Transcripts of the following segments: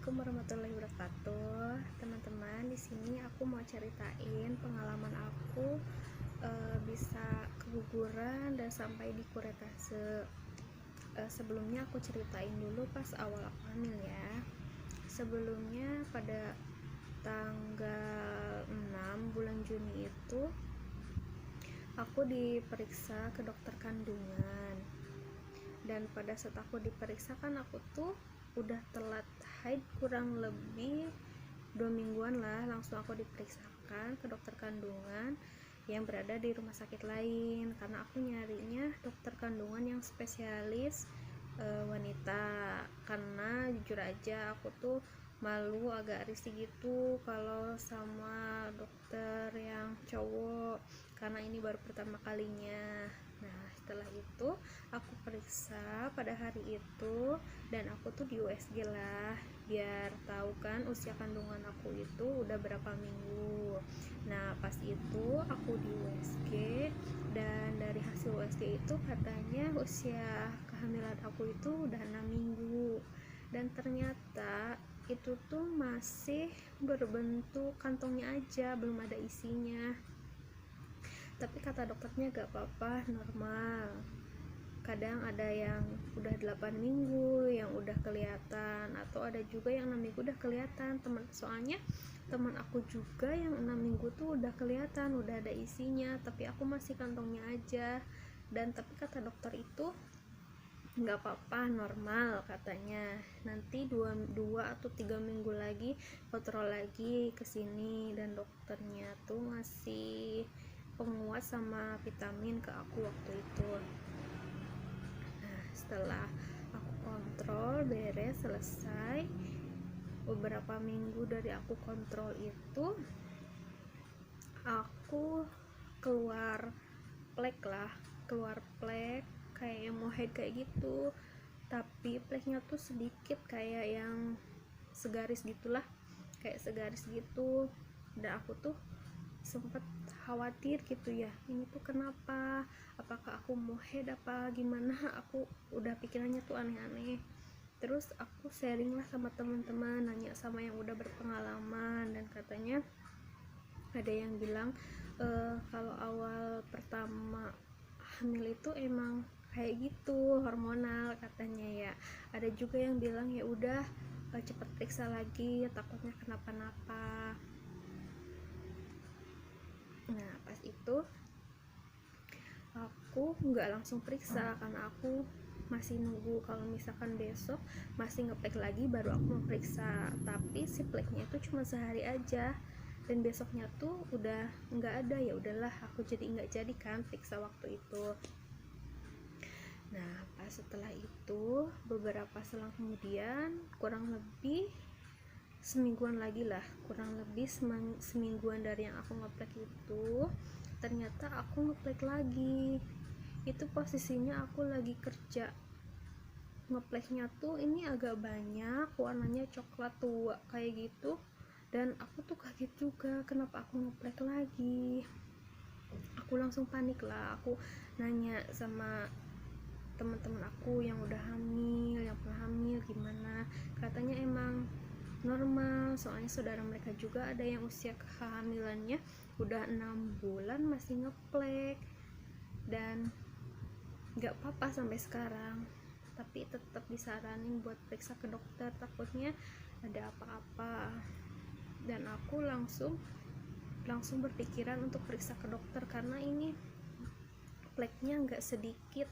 Assalamualaikum warahmatullahi wabarakatuh, teman-teman. Di sini aku mau ceritain pengalaman aku bisa keguguran dan sampai di kuretase. Sebelumnya aku ceritain dulu pas awal aku hamil ya. Sebelumnya pada tanggal 6 bulan Juni itu aku diperiksa ke dokter kandungan. Dan pada saat aku diperiksa kan aku tuh udah telat haid kurang lebih 2 mingguan lah, langsung aku diperiksakan ke dokter kandungan yang berada di rumah sakit lain karena aku nyarinya dokter kandungan yang spesialis wanita, karena jujur aja aku tuh malu, agak risih gitu kalau sama dokter yang cowok karena ini baru pertama kalinya. Nah, setelah itu aku periksa pada hari itu dan aku tuh di USG lah biar tahu kan usia kandungan aku itu udah berapa minggu. Nah, pas itu aku di USG dan dari hasil USG itu katanya usia kehamilan aku itu udah 6 minggu dan ternyata itu tuh masih berbentuk kantongnya aja, belum ada isinya. Tapi kata dokternya gak apa-apa, normal. Kadang ada yang udah 8 minggu yang udah kelihatan, atau ada juga yang 6 minggu udah kelihatan. Soalnya teman aku juga yang 6 minggu tuh udah kelihatan, udah ada isinya, tapi aku masih kantongnya aja. Dan tapi kata dokter itu nggak apa-apa, normal katanya. Nanti 2 atau 3 minggu lagi kontrol lagi kesini, dan dokternya tuh ngasih penguat sama vitamin ke aku waktu itu. Nah, setelah aku kontrol beres selesai, beberapa minggu dari aku kontrol itu aku keluar plek kayak yang mau head kayak gitu, tapi pleknya tuh sedikit kayak yang segaris gitulah, kayak segaris gitu. Dan aku tuh sempet khawatir gitu ya, ini tuh kenapa, apakah aku mau head apa gimana, aku udah pikirannya tuh aneh-aneh. Terus aku sharing lah sama teman-teman, nanya sama yang udah berpengalaman, dan katanya ada yang bilang kalau awal pertama hamil itu emang kayak gitu, hormonal katanya ya. Ada juga yang bilang ya udah cepet periksa lagi, takutnya kenapa-napa. Nah, pas itu aku nggak langsung periksa karena aku masih nunggu kalau misalkan besok masih ngeplek lagi baru aku mau periksa. Tapi si pleknya itu cuma sehari aja dan besoknya tuh udah nggak ada. Ya udahlah, aku jadi nggak jadi kan periksa waktu itu. Nah, pas setelah itu beberapa selang kemudian, kurang lebih semingguan lagi lah, kurang lebih semingguan dari yang aku ngeplek itu, ternyata aku ngeplek lagi. Itu posisinya aku lagi kerja, ngepleknya tuh ini agak banyak, warnanya coklat tua kayak gitu, dan aku tuh kaget juga kenapa aku ngeplek lagi. Aku langsung panik lah, aku nanya sama teman-teman aku yang udah hamil, yang pernah hamil, gimana. Katanya emang normal, soalnya saudara mereka juga ada yang usia kehamilannya udah 6 bulan masih ngeplek dan gak apa-apa sampai sekarang. Tapi tetap disaranin buat periksa ke dokter, takutnya ada apa-apa. Dan aku langsung berpikiran untuk periksa ke dokter karena ini pleknya gak sedikit,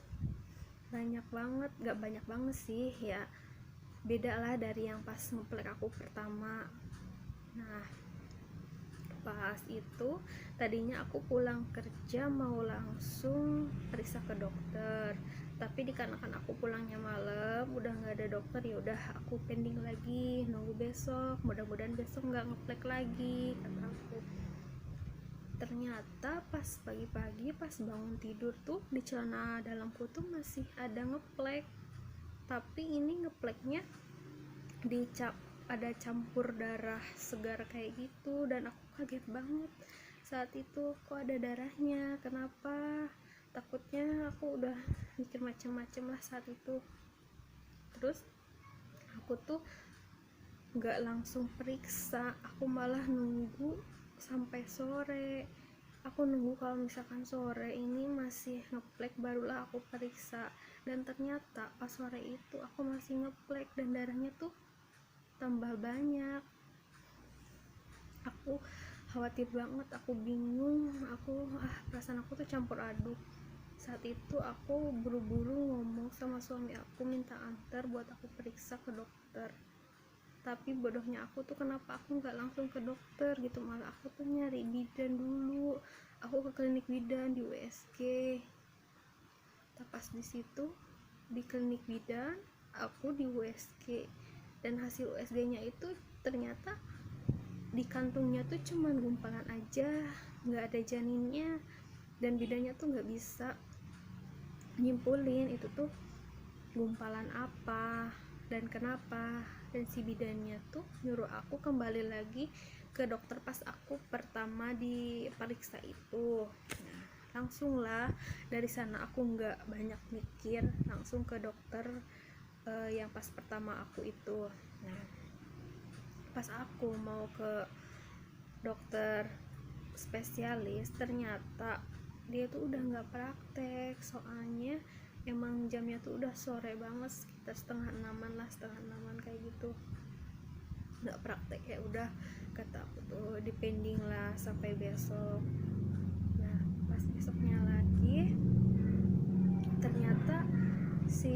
banyak banget. Gak banyak banget sih ya, beda lah dari yang pas ngeplek aku pertama. Nah, pas itu tadinya aku pulang kerja mau langsung periksa ke dokter, tapi dikarenakan aku pulangnya malam udah nggak ada dokter, ya udah aku pending lagi, nunggu besok, mudah-mudahan besok nggak ngeplek lagi kata aku. Ternyata pas pagi-pagi pas bangun tidur tuh di celana dalamku tuh masih ada ngeplek, tapi ini ngepleknya ada campur darah segar kayak gitu, dan aku kaget banget saat itu, kok ada darahnya, kenapa. Takutnya aku udah mikir macem-macem lah saat itu. Terus aku tuh nggak langsung periksa, aku malah nunggu sampai sore. Aku nunggu kalau misalkan sore ini masih ngeplek barulah aku periksa, dan ternyata pas sore itu aku masih ngeplek dan darahnya tuh tambah banyak. Aku khawatir banget, aku bingung, perasaan aku tuh campur aduk. Saat itu aku buru-buru ngomong sama suami aku minta antar buat aku periksa ke dokter. Tapi bodohnya aku tuh, kenapa aku nggak langsung ke dokter gitu, malah aku tuh nyari bidan dulu. Aku ke klinik bidan di USG. Pas di situ di klinik bidan, aku di USG, dan hasil USG-nya itu ternyata di kantungnya tuh cuman gumpalan aja, nggak ada janinnya, dan bidannya tuh nggak bisa nyimpulin itu tuh gumpalan apa dan kenapa. Dan si bidannya tuh nyuruh aku kembali lagi ke dokter pas aku pertama diperiksa itu. Nah, langsung lah dari sana aku nggak banyak mikir, langsung ke dokter yang pas pertama aku itu. Nah, pas aku mau ke dokter spesialis, ternyata dia tuh udah nggak praktek, soalnya emang jamnya tuh udah sore banget, sekitar setengah enaman kayak gitu, nggak praktek. Ya udah, kata aku tuh dipending lah sampai besok. Nah, pas besoknya lagi ternyata si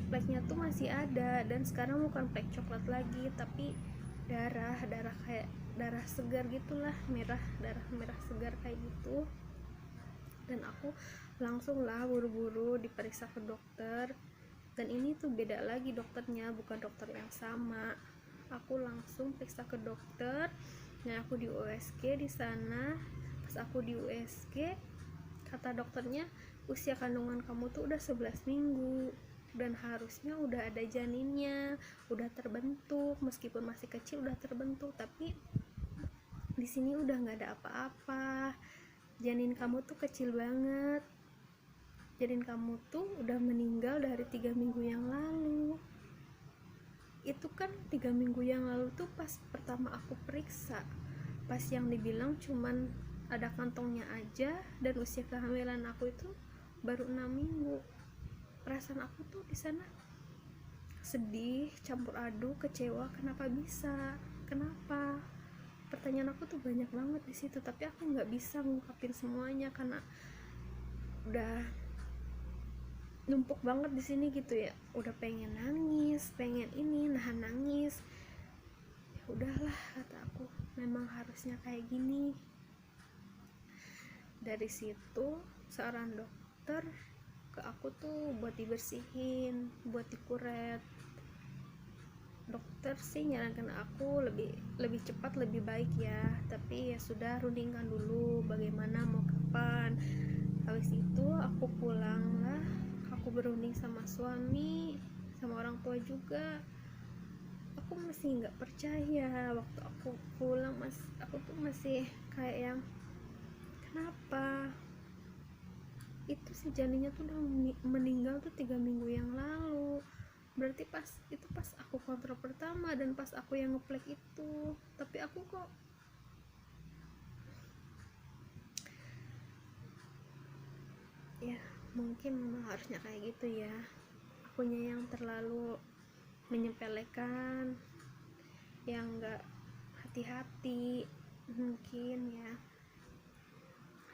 pleknya tuh masih ada, dan sekarang bukan plek coklat lagi tapi darah kayak darah segar gitulah, darah merah segar kayak gitu. Dan aku langsung lah buru-buru diperiksa ke dokter, dan ini tuh beda lagi dokternya, bukan dokter yang sama. Aku langsung periksa ke dokter. Nah, aku di USG di sana. Pas aku di USG, kata dokternya usia kandungan kamu tuh udah 11 minggu dan harusnya udah ada janinnya, udah terbentuk, meskipun masih kecil udah terbentuk, tapi di sini udah nggak ada apa-apa. Janin kamu tuh kecil banget, janin kamu tuh udah meninggal dari 3 minggu yang lalu. Itu kan 3 minggu yang lalu tuh pas pertama aku periksa, pas yang dibilang cuman ada kantongnya aja, dan usia kehamilan aku itu baru 6 minggu. Perasaan aku tuh di sana sedih, campur aduk, kecewa. Kenapa bisa? Kenapa? Pertanyaan aku tuh banyak banget di situ, tapi aku nggak bisa ngungkapin semuanya karena udah numpuk banget di sini gitu ya. Udah pengen nangis, pengen ini, nahan nangis. Ya udahlah, kata aku, memang harusnya kayak gini. Dari situ seorang dokter ke aku tuh buat dibersihin, buat dikuret. Dokter sih nyarankan aku lebih cepat lebih baik ya, tapi ya sudah, rundingkan dulu bagaimana mau kapan. Habis itu aku pulang lah, aku berunding sama suami, sama orang tua juga. Aku masih nggak percaya waktu aku pulang, aku tuh masih kayak yang, kenapa itu si janinnya tuh udah meninggal tuh 3 minggu yang lalu. Berarti pas aku kontrol pertama dan pas aku yang ngeplek itu, tapi aku kok ya, mungkin memang harusnya kayak gitu ya, akunya yang terlalu menyepelekan, yang nggak hati-hati mungkin ya.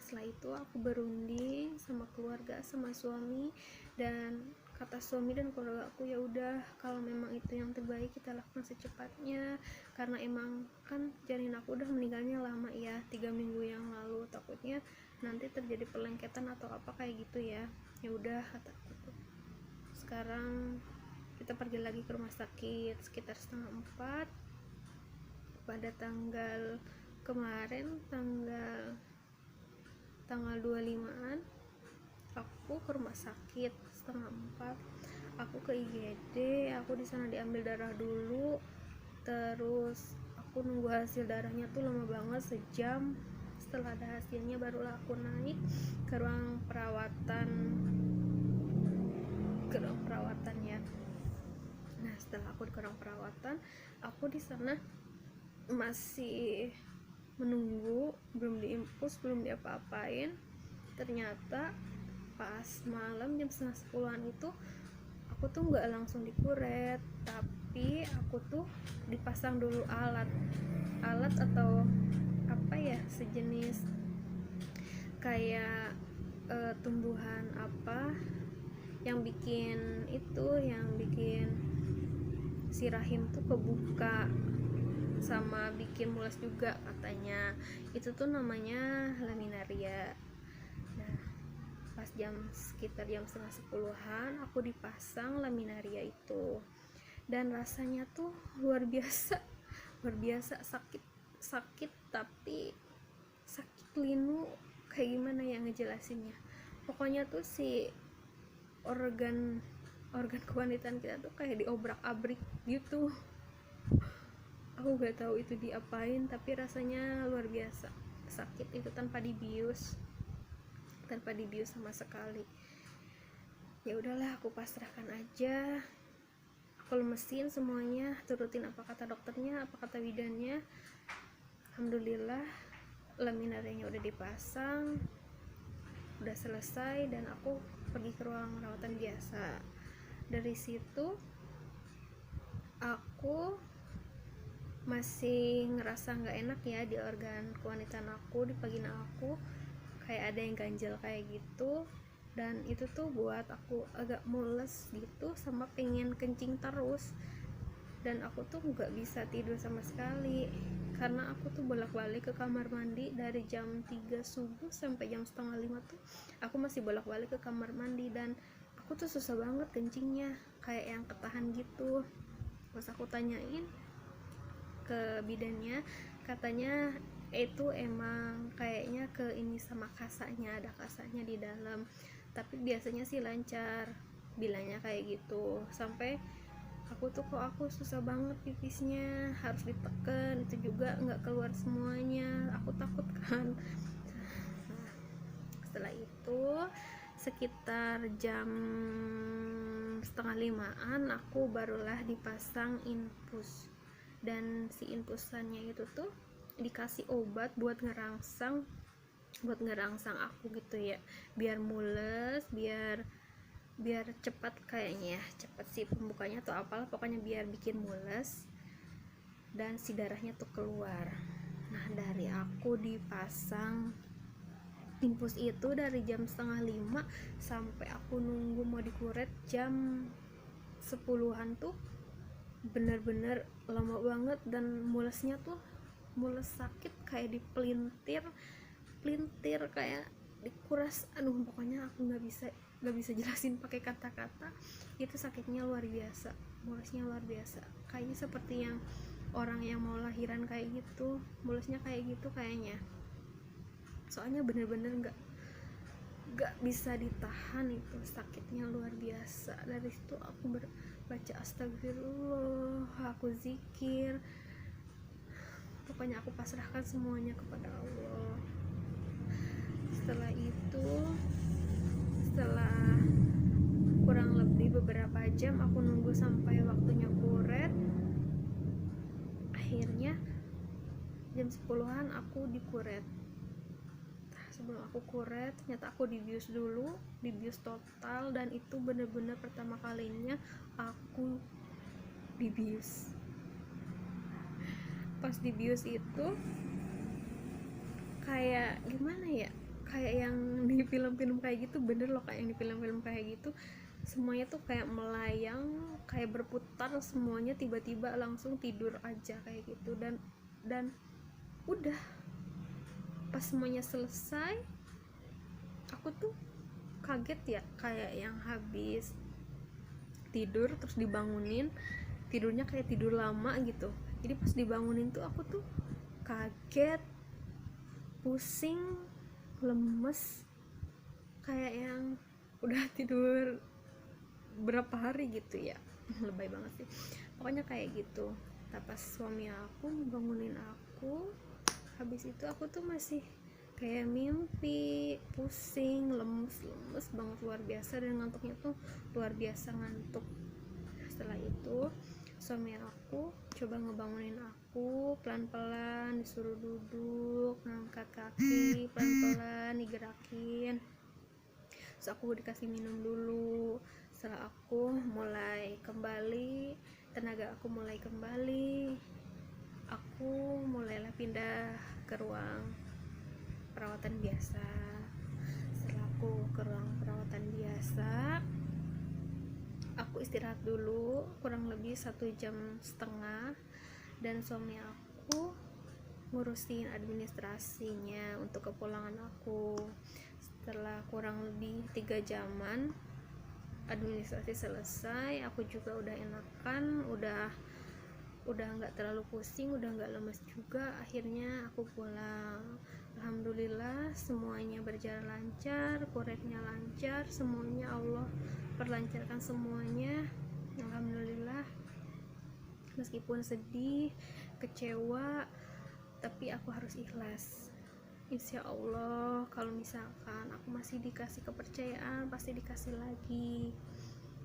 Setelah itu aku berunding sama keluarga, sama suami, dan kata suami dan keluarga aku, ya udah, kalau memang itu yang terbaik kita lakukan secepatnya, karena emang kan janin aku udah meninggalnya lama ya, 3 minggu yang lalu, takutnya nanti terjadi perlengketan atau apa kayak gitu ya. Ya udah, kata aku, sekarang kita pergi lagi ke rumah sakit sekitar 3:30 pada tanggal kemarin, tanggal 25-an aku ke rumah sakit 3:30. Aku ke IGD, aku di sana diambil darah dulu, terus aku nunggu hasil darahnya tuh lama banget, sejam. Setelah ada hasilnya barulah aku naik ke ruang perawatan ya. Nah, setelah aku di kurang perawatan, aku di sana masih menunggu, belum diinfus, belum diapa-apain. Ternyata pas malam jam setengah 10-an itu aku tuh nggak langsung dikuret, tapi aku tuh dipasang dulu alat atau apa ya, sejenis kayak tumbuhan apa yang bikin si rahim tuh kebuka sama bikin mules juga katanya. Itu tuh namanya laminaria. Nah, pas sekitar jam setengah 10-an aku dipasang laminaria itu, dan rasanya tuh luar biasa sakit tapi sakit linu, kayak gimana ya ngejelasinnya. Pokoknya tuh si organ kewanitaan kita tuh kayak diobrak-abrik gitu. Aku gak tahu itu diapain, tapi rasanya luar biasa sakit itu, tanpa dibius sama sekali. Ya udahlah, aku pasrahkan aja, aku lemesin semuanya, turutin apa kata dokternya, apa kata bidannya. Alhamdulillah laminarianya udah dipasang, udah selesai, dan aku pergi ke ruang rawatan biasa. Dari situ aku masih ngerasa nggak enak ya di organ kewanitaan aku, di vagina aku kayak ada yang ganjel kayak gitu, dan itu tuh buat aku agak mules gitu sama pengen kencing terus. Dan aku tuh nggak bisa tidur sama sekali karena aku tuh bolak-balik ke kamar mandi dari jam 3 subuh sampai jam setengah 5 tuh aku masih bolak-balik ke kamar mandi, dan aku tuh susah banget kencingnya, kayak yang ketahan gitu. Pas aku tanyain ke bidannya, katanya itu emang kayaknya ke ini sama kasanya, ada kasanya di dalam, tapi biasanya sih lancar, bilangnya kayak gitu. Sampai aku susah banget pipisnya, harus ditekan, itu juga nggak keluar semuanya, aku takut kan. Nah, setelah itu sekitar jam setengah 5-an aku barulah dipasang infus, dan si infusannya itu tuh dikasih obat buat ngerangsang aku gitu ya, biar mules, biar cepat, kayaknya ya cepat sih pembukanya atau apalah, pokoknya biar bikin mules dan si darahnya tuh keluar. Nah, dari aku dipasang infus itu dari jam setengah 5 sampai aku nunggu mau dikuret jam 10-an tuh bener-bener lama banget, dan mulesnya tuh mules sakit kayak dipelintir kayak dikuras. Aduh, pokoknya aku nggak bisa jelasin pakai kata-kata, itu sakitnya luar biasa, mulesnya luar biasa, kayaknya seperti yang orang yang mau lahiran kayak gitu, mulesnya kayak gitu kayaknya. Soalnya bener-bener nggak bisa ditahan, itu sakitnya luar biasa. Dari situ aku baca astagfirullah, aku zikir, pokoknya aku pasrahkan semuanya kepada Allah. Setelah itu, setelah kurang lebih beberapa jam aku nunggu sampai waktunya kuret, akhirnya jam 10-an aku dikuret. Sebelum aku kuret, ternyata aku dibius dulu, dibius total, dan itu bener-bener pertama kalinya aku dibius. Pas dibius itu kayak gimana ya, kayak yang di film-film kayak gitu, bener loh, kayak yang di film-film kayak gitu, semuanya tuh kayak melayang, kayak berputar semuanya, tiba-tiba langsung tidur aja kayak gitu. Dan udah, pas semuanya selesai aku tuh kaget ya, kayak yang habis tidur terus dibangunin, tidurnya kayak tidur lama gitu. Jadi pas dibangunin tuh aku tuh kaget, pusing, lemes, kayak yang udah tidur berapa hari gitu ya. Lebay banget sih, pokoknya kayak gitu. Nah, pas suami aku bangunin aku, habis itu aku tuh masih kayak mimpi, pusing, lemes banget luar biasa, dan ngantuknya tuh luar biasa ngantuk. Setelah itu suami aku coba ngebangunin aku pelan-pelan, disuruh duduk, ngangkat kaki pelan-pelan, digerakin. Terus aku dikasih minum dulu. Setelah aku mulai kembali, tenaga aku mulai kembali, aku mulailah pindah ke ruang perawatan biasa. Setelah aku ke ruang perawatan biasa, aku istirahat dulu kurang lebih 1,5 jam, dan suami aku ngurusin administrasinya untuk kepulangan aku. Setelah kurang lebih 3 jaman administrasi selesai, aku juga udah enakan, udah nggak terlalu pusing, udah nggak lemes juga. Akhirnya aku pulang. Alhamdulillah semuanya berjalan lancar, kuretnya lancar, semuanya Allah perlancarkan semuanya. Alhamdulillah, meskipun sedih, kecewa, tapi aku harus ikhlas. Insya Allah kalau misalkan aku masih dikasih kepercayaan, pasti dikasih lagi.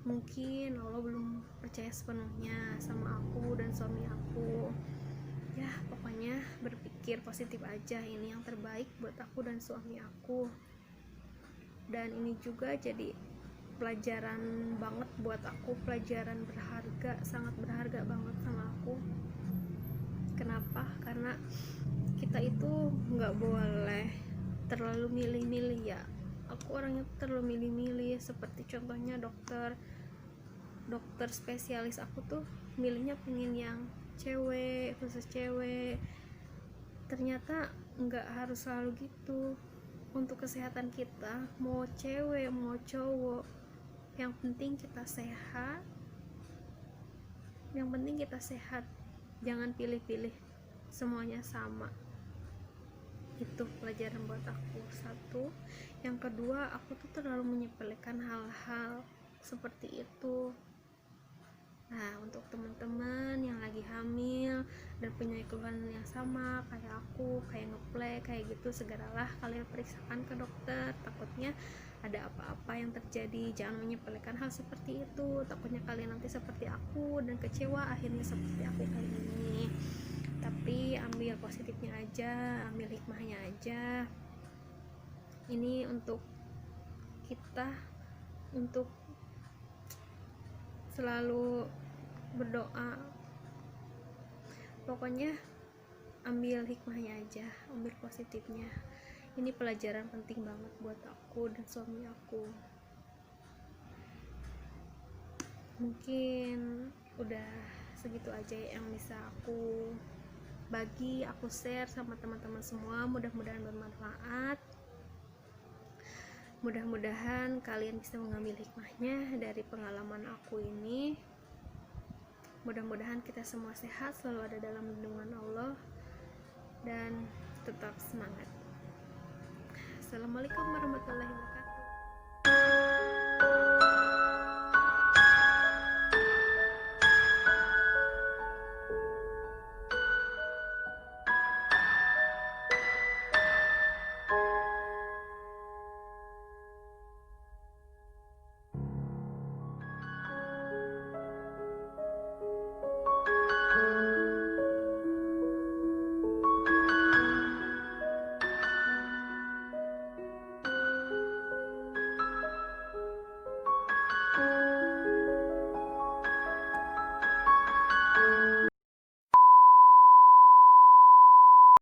Mungkin Allah belum percaya sepenuhnya sama aku dan suami aku. Ya pokoknya berpikir positif aja, ini yang terbaik buat aku dan suami aku. Dan ini juga jadi pelajaran banget buat aku, pelajaran berharga, sangat berharga banget sama aku. Kenapa? Karena kita itu nggak boleh terlalu milih-milih ya. Aku orangnya terlalu milih-milih, seperti contohnya dokter spesialis aku tuh milihnya pengen yang cewek, khusus cewek. Ternyata nggak harus selalu gitu. Untuk kesehatan kita, mau cewek mau cowok, yang penting kita sehat, jangan pilih-pilih, semuanya sama. Itu pelajaran buat aku. Satu. Yang kedua, aku tuh terlalu menyepelekan hal-hal seperti itu. Nah, untuk teman-teman yang lagi hamil dan punya keluhan yang sama kayak aku, kayak ngeplek, kayak gitu, segeralah kalian periksakan ke dokter. Takutnya ada apa-apa yang terjadi. Jangan menyepelekan hal seperti itu. Takutnya kalian nanti seperti aku dan kecewa akhirnya seperti aku kayak gini. Tapi ambil positifnya aja, ambil hikmahnya aja. Ini untuk kita, untuk selalu berdoa. Pokoknya ambil hikmahnya aja, ambil positifnya. Ini pelajaran penting banget buat aku dan suami aku. Mungkin udah segitu aja yang bisa aku bagi, aku share sama teman-teman semua. Mudah-mudahan bermanfaat. Mudah-mudahan kalian bisa mengambil hikmahnya dari pengalaman aku ini. Mudah-mudahan kita semua sehat, selalu ada dalam lindungan Allah, dan tetap semangat. Assalamualaikum warahmatullahi wabarakatuh.